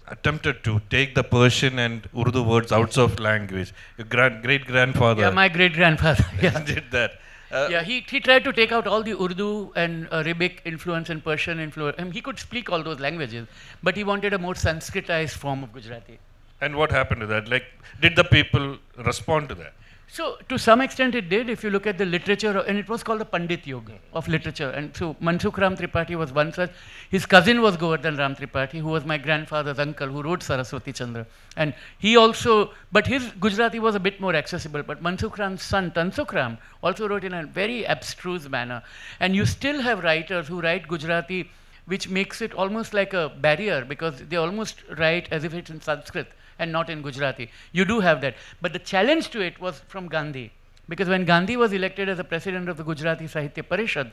attempted to take the Persian and Urdu words out of language. Your great-grandfather. Yeah, my great-grandfather. Yeah. did that. Yeah, he tried to take out all the Urdu and Arabic influence and Persian influence. I mean, he could speak all those languages, but he wanted a more Sanskritized form of Gujarati. And what happened to that? Like, did the people respond to that? So, to some extent it did. If you look at the literature, and it was called the Pandit Yuga of literature. And so, Mansukh Ram Tripathi was one such. His cousin was Govardhan Ram Tripathi, who was my grandfather's uncle, who wrote Saraswati Chandra. And he also, but his Gujarati was a bit more accessible. But Mansukh Ram's son, Tansukh Ram, also wrote in a very abstruse manner. And you still have writers who write Gujarati, which makes it almost like a barrier, because they almost write as if it's in Sanskrit and not in Gujarati. You do have that. But the challenge to it was from Gandhi. Because when Gandhi was elected as the president of the Gujarati Sahitya Parishad,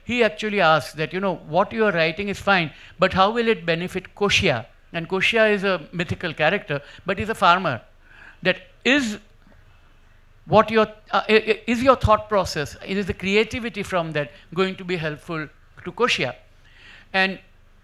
he actually asked that, what you are writing is fine, but how will it benefit Koshia? And Koshia is a mythical character, but he's a farmer. That is what is your thought process, is the creativity from that going to be helpful to Koshia? And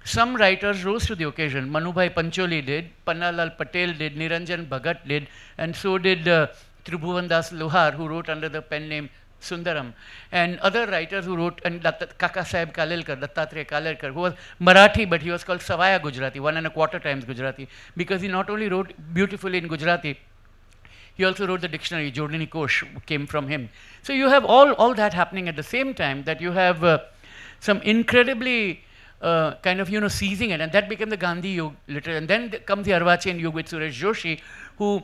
some writers rose to the occasion. Manubhai Pancholi did, Pannalal Patel did, Niranjan Bhagat did, and so did Tribhuvan Das Lohar, who wrote under the pen name Sundaram, and other writers who wrote, and Kaka Sahib Kalelkar, Dattatreya Kalelkar, who was Marathi, but he was called Savaya Gujarati, 1¼ times Gujarati, because he not only wrote beautifully in Gujarati, he also wrote the dictionary. Jodhini Kosh came from him. So you have all that happening at the same time, that you have some incredibly seizing it, and that became the Gandhi Yuga literature. And then comes the Arvachian Yuga with Suresh Joshi, who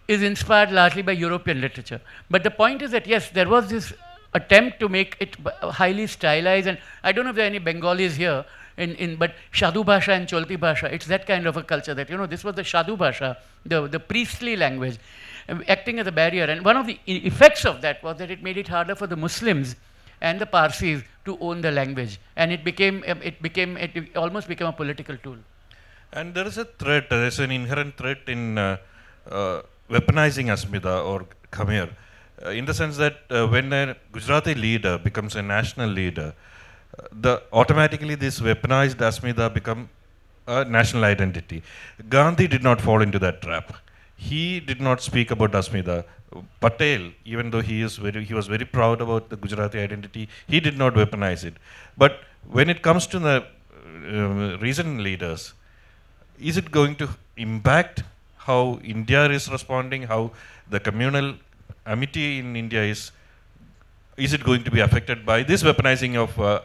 is inspired largely by European literature. But the point is that, yes, there was this attempt to make it highly stylized, and I don't know if there are any Bengalis here, but Shadu Bhasha and Cholti Bhasha, it's that kind of a culture that, this was the Shadu Bhasha, the priestly language, acting as a barrier. And one of the effects of that was that it made it harder for the Muslims and the Parsis to own the language, and it almost became a political tool. And there is a threat, there is an inherent threat in weaponizing Asmita or Kamir, in the sense that when a Gujarati leader becomes a national leader, automatically this weaponized Asmita become a national identity. Gandhi did not fall into that trap. He did not speak about Asmita. Patel, even though he was very proud about the Gujarati identity, he did not weaponize it. But when it comes to the recent leaders, is it going to impact how India is responding, how the communal amity in India is it going to be affected by this weaponizing of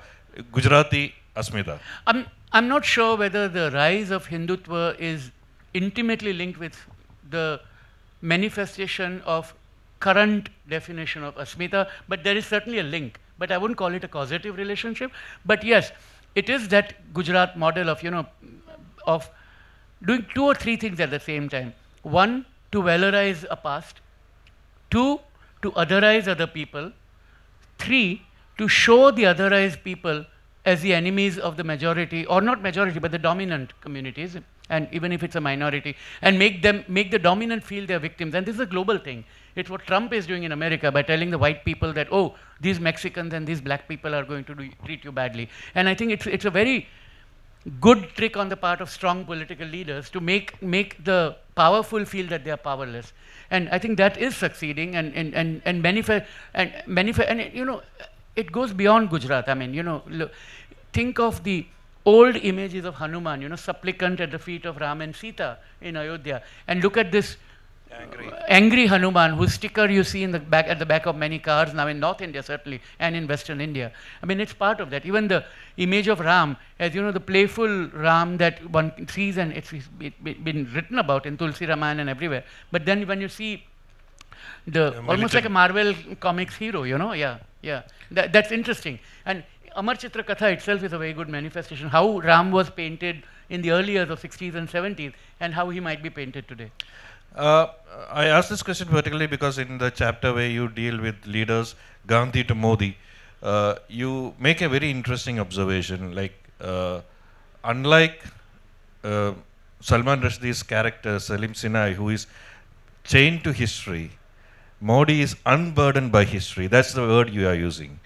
Gujarati Asmita? I'm not sure whether the rise of Hindutva is intimately linked with the manifestation of current definition of Asmita, but there is certainly a link. But I wouldn't call it a causative relationship. But yes, it is that Gujarat model of, of doing 2 or 3 things at the same time. One, to valorize a past. Two, to otherize other people. Three, to show the otherized people as the enemies of the majority, or not majority, but the dominant communities, and even if it's a minority, and make the dominant feel they're victims. And this is a global thing. It's what Trump is doing in America by telling the white people that, oh, these Mexicans and these black people are going to treat you badly. And I think it's a very good trick on the part of strong political leaders to make the powerful feel that they are powerless. And I think that is succeeding and manifest, and you know, it goes beyond Gujarat. I mean, you know, look, think of the old images of Hanuman, you know, supplicant at the feet of Ram and Sita in Ayodhya, and look at this angry Hanuman, whose sticker you see in the back, at the back of many cars now in North India certainly, and in Western India. I mean, it's part of that. Even the image of Ram, as you know, the playful Ram that one sees, and it's been written about in Tulsi Ramayana and everywhere. But then when you see the almost like a Marvel comics hero, you know, that's interesting. And Amar Chitra Katha itself is a very good manifestation, how Ram was painted in the early years of 60s and 70s, and how he might be painted today. I asked this question particularly because in the chapter where you deal with leaders, Gandhi to Modi, you make a very interesting observation. Like, unlike Salman Rushdie's character, Salim Sinai, who is chained to history, Modi is unburdened by history. That's the word you are using.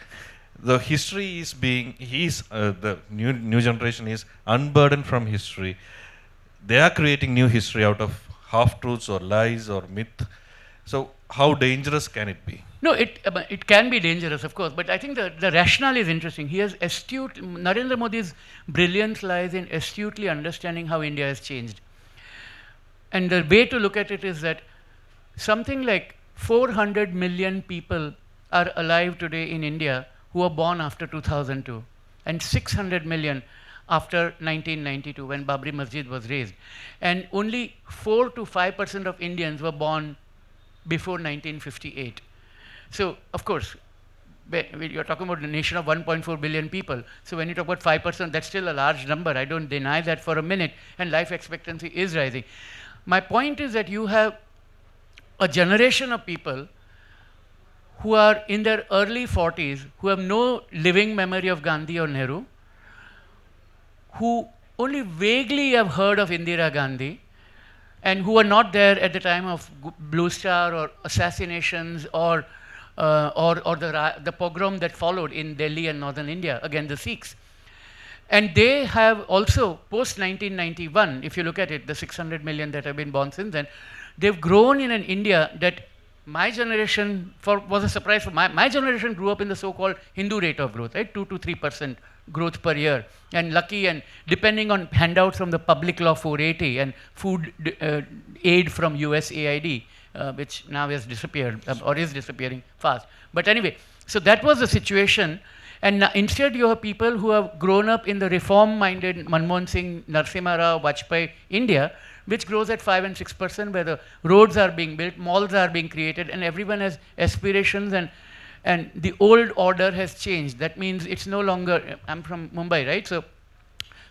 The history is being, the new generation is unburdened from history. They are creating new history out of half-truths or lies or myth. So how dangerous can it be? No, it can be dangerous, of course, but I think the rationale is interesting. He has Narendra Modi's brilliance lies in astutely understanding how India has changed. And the way to look at it is that something like 400 million people are alive today in India who were born after 2002, and 600 million after 1992 when Babri Masjid was raised. And only 4 to 5% of Indians were born before 1958. So, of course, you're talking about a nation of 1.4 billion people. So when you talk about 5%, that's still a large number. I don't deny that for a minute. And life expectancy is rising. My point is that you have a generation of people who are in their early 40s, who have no living memory of Gandhi or Nehru, who only vaguely have heard of Indira Gandhi, and who were not there at the time of Blue Star or assassinations or the pogrom that followed in Delhi and northern India against the Sikhs. And they have also, post 1991, if you look at it, the 600 million that have been born since then, they've grown in an India that my generation, was a surprise for my generation, grew up in the so-called Hindu rate of growth, right? 2 to 3% growth per year. And lucky, and depending on handouts from the Public Law 480 and food aid from USAID, which now has disappeared or is disappearing fast. But anyway, so that was the situation. And instead you have people who have grown up in the reform-minded Manmohan Singh, Narasimha Rao, Vajpayee India, which grows at 5 and 6%, where the roads are being built, malls are being created, and everyone has aspirations, and the old order has changed. That means it's no longer, I'm from Mumbai, right? So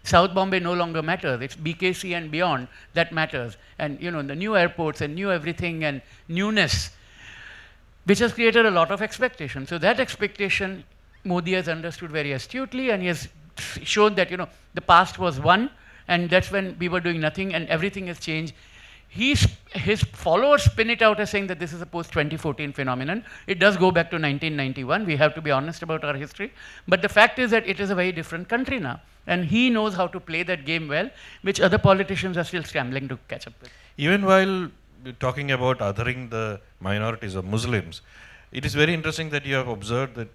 South Bombay no longer matters. It's BKC and beyond that matters. And you know, the new airports and new everything and newness, which has created a lot of expectation. So that expectation Modi has understood very astutely, and he has shown that, you know, the past was one, and that's when we were doing nothing and everything has changed. His followers spin it out as saying that this is a post-2014 phenomenon. It does go back to 1991. We have to be honest about our history. But the fact is that it is a very different country now. And he knows how to play that game well, which other politicians are still scrambling to catch up with. Even while talking about othering the minorities of Muslims, it is very interesting that you have observed that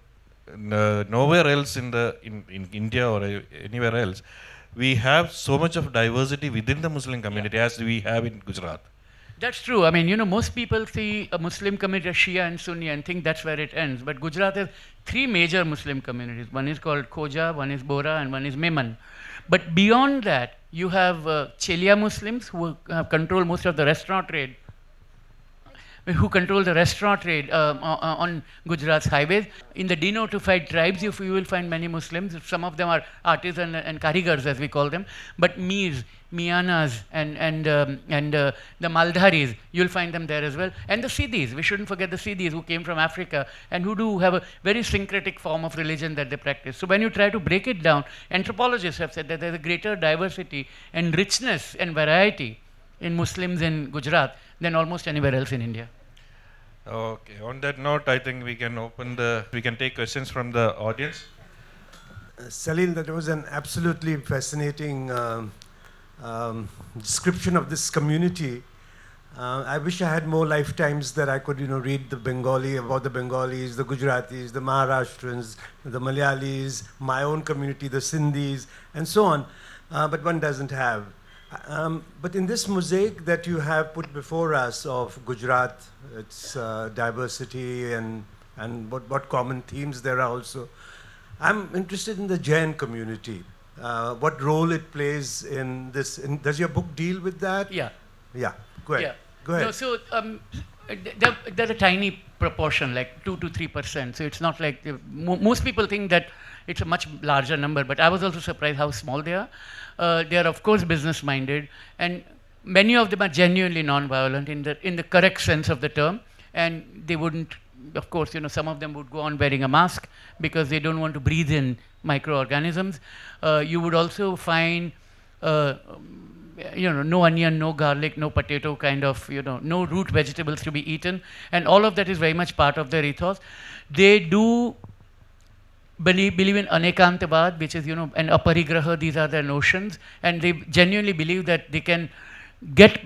nowhere else in India or anywhere else, we have so much of diversity within the Muslim community as we have in Gujarat. That's true. I mean, you know, most people see a Muslim community as Shia and Sunni and think that's where it ends. But Gujarat has 3 major Muslim communities. One is called Khoja, one is Bora, and one is Memon. But beyond that, you have Chelia Muslims who have controlled most of the restaurant trade. who control the restaurant trade on Gujarat's highways. In the denotified tribes, you will find many Muslims. Some of them are artisans and karigars, as we call them. But Mirs, Mianas, and the Maldharis, you'll find them there as well. And the Siddhis, we shouldn't forget the Siddhis who came from Africa and who do have a very syncretic form of religion that they practice. So when you try to break it down, anthropologists have said that there's a greater diversity and richness and variety in Muslims in Gujarat than almost anywhere else in India. Okay. On that note, I think we can take questions from the audience. Salil, that was an absolutely fascinating description of this community. I wish I had more lifetimes that I could, read the Bengali, about the Bengalis, the Gujaratis, the Maharashtrians, the Malayalis, my own community, the Sindhis, and so on. But one doesn't have. But in this mosaic that you have put before us of Gujarat, its diversity and what common themes there are also, I'm interested in the Jain community. What role it plays in this? Does your book deal with that? Yeah. Yeah. Go ahead. Yeah. Go ahead. No, so they're a tiny proportion, like 2 to 3%. So it's not like most people think that it's a much larger number, but I was also surprised how small they are. They are, of course, business-minded, and many of them are genuinely non-violent in the correct sense of the term, and they wouldn't, of course, some of them would go on wearing a mask because they don't want to breathe in microorganisms. You would also find, no onion, no garlic, no potato, kind of, no root vegetables to be eaten, and all of that is very much part of their ethos. They do believe in anekantavad, which is, and aparigraha, these are their notions, and they genuinely believe that they can get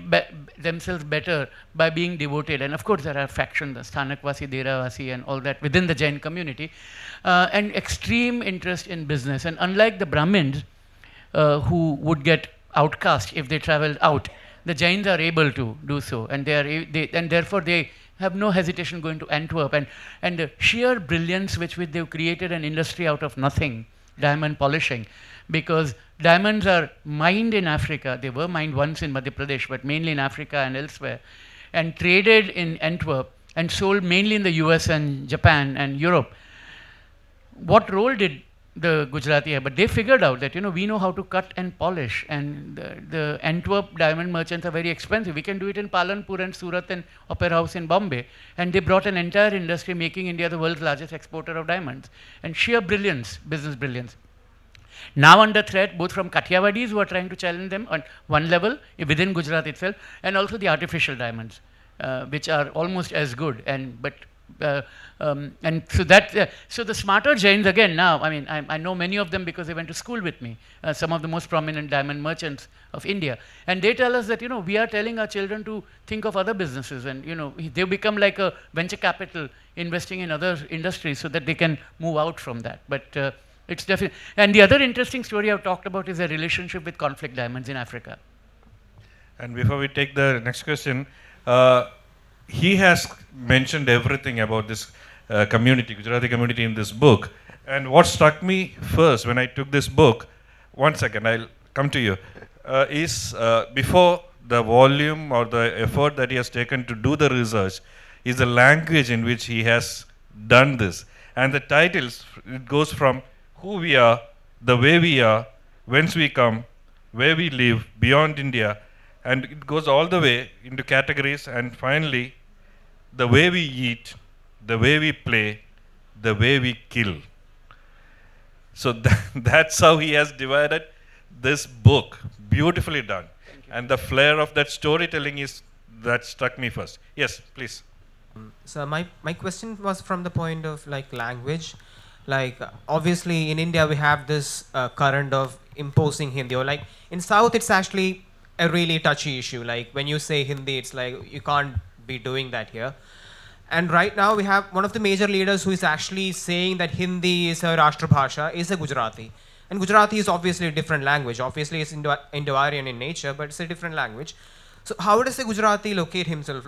themselves better by being devoted. And of course there are factions, the Sthanakvasi, Deravasi and all that within the Jain community, and extreme interest in business. And unlike the Brahmins, who would get outcast if they traveled out, the Jains are able to do so, and and therefore they have no hesitation going to Antwerp, and the sheer brilliance which they've created an industry out of nothing, diamond polishing, because diamonds are mined in Africa. They were mined once in Madhya Pradesh, but mainly in Africa and elsewhere, and traded in Antwerp and sold mainly in the US and Japan and Europe. What role did the Gujarati have? But they figured out that, we know how to cut and polish, and the Antwerp diamond merchants are very expensive. We can do it in Palanpur and Surat and Opera House in Bombay. And they brought an entire industry, making India the world's largest exporter of diamonds. And sheer brilliance, business brilliance. Now under threat, both from Kathiawardis who are trying to challenge them on one level within Gujarat itself, and also the artificial diamonds, which are almost as good. And so the smarter Jains, again, now, I know many of them because they went to school with me, some of the most prominent diamond merchants of India, and they tell us that, we are telling our children to think of other businesses, and, they become like a venture capital investing in other industries so that they can move out from that. But it's definitely, and the other interesting story I've talked about is their relationship with conflict diamonds in Africa. And before we take the next question, he has mentioned everything about this community, Gujarati community, in this book. And what struck me first when I took this book, one second, I'll come to you, is before the volume or the effort that he has taken to do the research, is the language in which he has done this. And the titles, it goes from who we are, the way we are, whence we come, where we live, beyond India, and it goes all the way into categories, and finally, the way we eat, the way we play, the way we kill. So that's how he has divided this book. Beautifully done. And the flair of that storytelling that struck me first. Yes, please. So my question was from the point of language. Obviously in India we have this current of imposing Hindi, or in South it's actually a really touchy issue. When you say Hindi, it's you can't be doing that here. And right now we have one of the major leaders who is actually saying that Hindi is a Rashtra Bhasha, is a Gujarati. And Gujarati is obviously a different language. Obviously it's Indo-Aryan in nature, but it's a different language. So how does a Gujarati locate himself?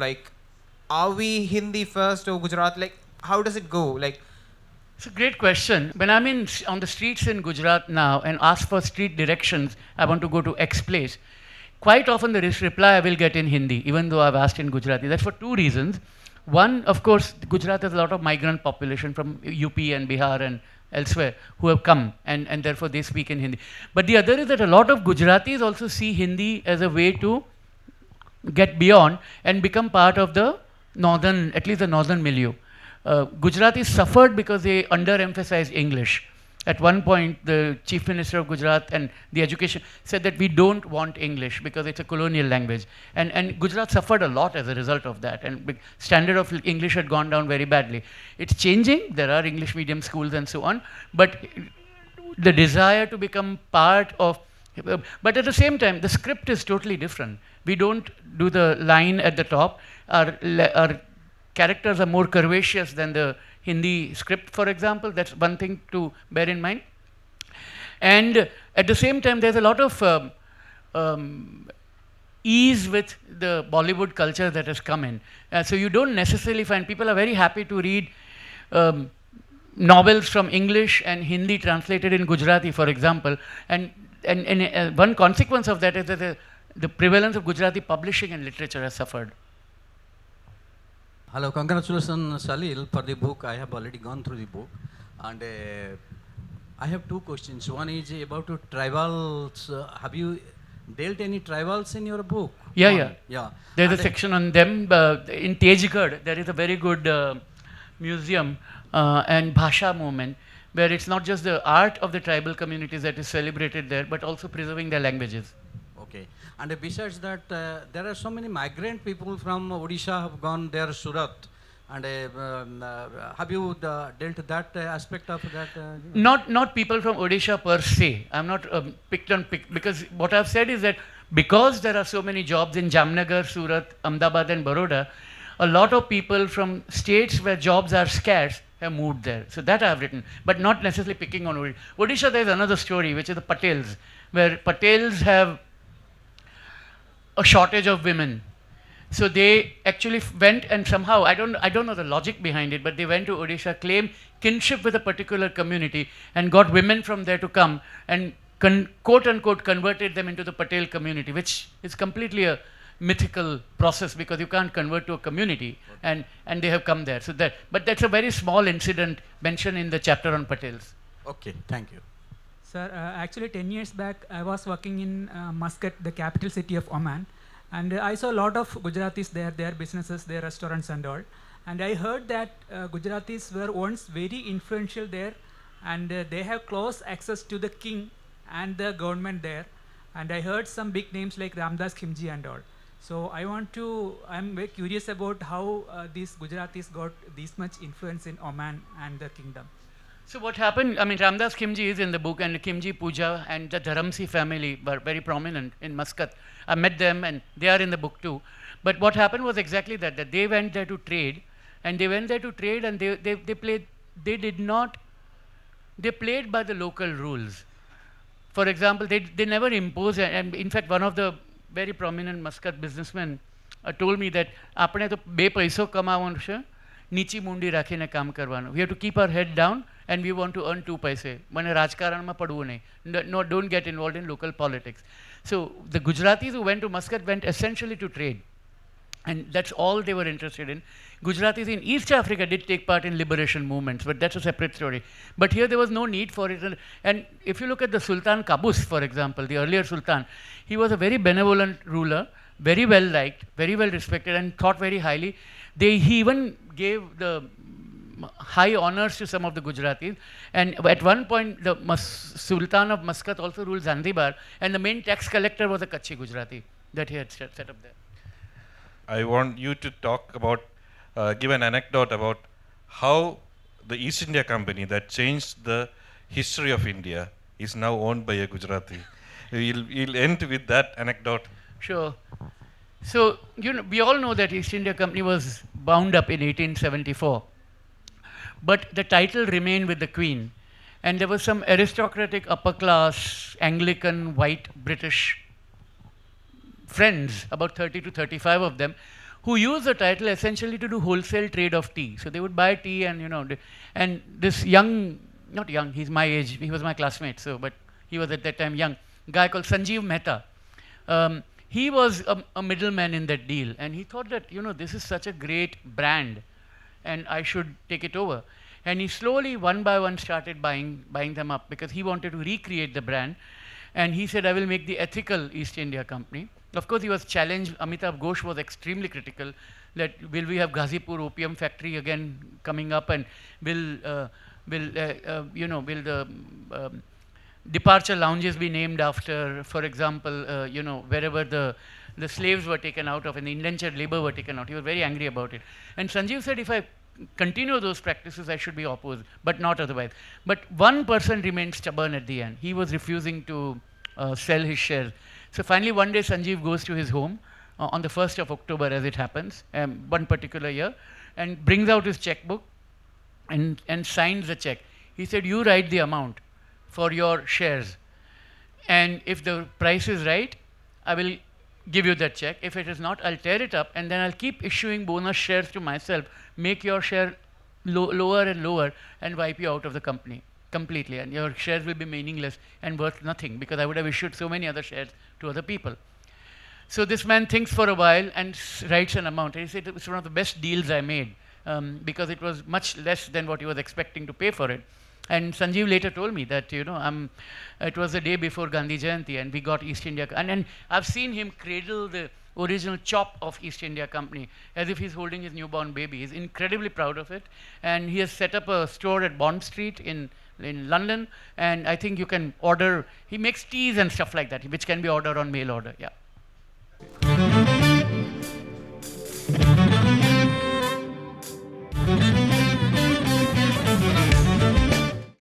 Are we Hindi first or Gujarati? How does it go? It's a great question. When I'm on the streets in Gujarat now and ask for street directions, I want to go to X place, quite often the reply I will get in Hindi, even though I've asked in Gujarati. That's for two reasons. One, of course, Gujarat has a lot of migrant population from UP and Bihar and elsewhere who have come, and therefore they speak in Hindi. But the other is that a lot of Gujaratis also see Hindi as a way to get beyond and become part of the northern, at least the northern milieu. Gujaratis suffered because they underemphasized English. At one point, the Chief Minister of Gujarat and the education said that we don't want English because it's a colonial language. And Gujarat suffered a lot as a result of that. And standard of English had gone down very badly. It's changing. There are English medium schools and so on. But the desire to become part of, but at the same time, the script is totally different. We don't do the line at the top. Our characters are more curvaceous than the Hindi script, for example. That's one thing to bear in mind. And at the same time, there's a lot of ease with the Bollywood culture that has come in. So you don't necessarily find, people are very happy to read novels from English and Hindi translated in Gujarati, for example. And one consequence of that is that the prevalence of Gujarati publishing and literature has suffered. Hello, congratulations Salil for the book. I have already gone through the book, and I have two questions. One is about tribals. Have you dealt any tribals in your book? Yeah. There's And a section on them. In Tejgarh, there is a very good museum and Bhasha movement, where it's not just the art of the tribal communities that is celebrated there, but also preserving their languages. Okay. And besides that, there are so many migrant people from Odisha have gone there, Surat. And have you dealt that aspect of that? Not people from Odisha per se. I'm not picked because what I've said is that because there are so many jobs in Jamnagar, Surat, Ahmedabad and Baroda, a lot of people from states where jobs are scarce have moved there. So that I've written, but not necessarily picking on Odisha. Odisha, there's another story, which is the Patels, where Patels have a shortage of women. So they actually went and somehow, I don't know the logic behind it, but they went to Odisha, claimed kinship with a particular community and got women from there to come and quote unquote converted them into the Patel community, which is completely a mythical process because you can't convert to a community, and they have come there. So but that's a very small incident mentioned in the chapter on Patels. Okay, thank you. Sir, actually 10 years back, I was working in Muscat, the capital city of Oman, and I saw a lot of Gujaratis there, their businesses, their restaurants and all. And I heard that Gujaratis were once very influential there, and they have close access to the king and the government there. And I heard some big names like Ramdas Khimji and all. So I'm very curious about how these Gujaratis got this much influence in Oman and the kingdom. So what happened, I mean, Ramdas Khimji is in the book, and the Khimji Puja and the Dharamsi family were very prominent in Muscat. I met them and they are in the book too. But what happened was exactly that they went there to trade, and they played by the local rules. For example, they never imposed, and in fact, one of the very prominent Muscat businessmen told me that આપણે તો બે પૈસો કમાવાનો છે, નીચી મુંડી રાખીને કામ કરવાનું. We have to keep our head down and we want to earn 2 paise. મને રાજકારણમાં પડવું નહીં. No, don't get involved in local politics. So the Gujaratis who went to Muscat went essentially to trade. And that's all they were interested in. Gujaratis in East Africa did take part in liberation movements, but that's a separate story. But here there was no need for it. And if you look at the Sultan Qaboos, for example, the earlier Sultan, he was a very benevolent ruler, very well liked, very well respected, and thought very highly. He even gave the high honors to some of the Gujaratis. And at one point, the Sultan of Muscat also ruled Zanzibar, and the main tax collector was a Kutchi Gujarati that he had set up there. I want you to talk about, give an anecdote about how the East India Company that changed the history of India is now owned by a Gujarati. We'll end with that anecdote. Sure. So, we all know that East India Company was bound up in 1874. But the title remained with the Queen. And there was some aristocratic, upper class, Anglican, white British friends, about 30 to 35 of them, who used the title essentially to do wholesale trade of tea. So they would buy tea and, and this not young, he's my age, he was my classmate, but he was at that time young, guy called Sanjeev Mehta. he was a middleman in that deal, and he thought that, this is such a great brand, and I should take it over. And he slowly, one by one, started buying them up because he wanted to recreate the brand. And he said, I will make the ethical East India Company. Of course, he was challenged. Amitabh Ghosh was extremely critical that will we have Ghazipur opium factory again coming up, and will the departure lounges be named after, for example, wherever the slaves were taken out of and the indentured labor were taken out. He was very angry about it. And Sanjeev said, if I continue those practices, I should be opposed, but not otherwise. But one person remained stubborn at the end. He was refusing to sell his shares. So finally, one day, Sanjeev goes to his home on the 1st of October, as it happens, one particular year, and brings out his checkbook and signs the check. He said, you write the amount for your shares, and if the price is right, I will give you that check. If it is not, I'll tear it up, and then I'll keep issuing bonus shares to myself, make your share lower and lower, and wipe you out of the company completely, and your shares will be meaningless and worth nothing because I would have issued so many other shares to other people. So this man thinks for a while and writes an amount. And he said, it's one of the best deals I made because it was much less than what he was expecting to pay for it. And Sanjeev later told me that, it was the day before Gandhi Jayanti, and we got East India. And I've seen him cradle the original chop of East India Company as if he's holding his newborn baby. He's incredibly proud of it. And he has set up a store at Bond Street in London. And I think you can order, he makes teas and stuff like that, which can be ordered on mail order. Yeah.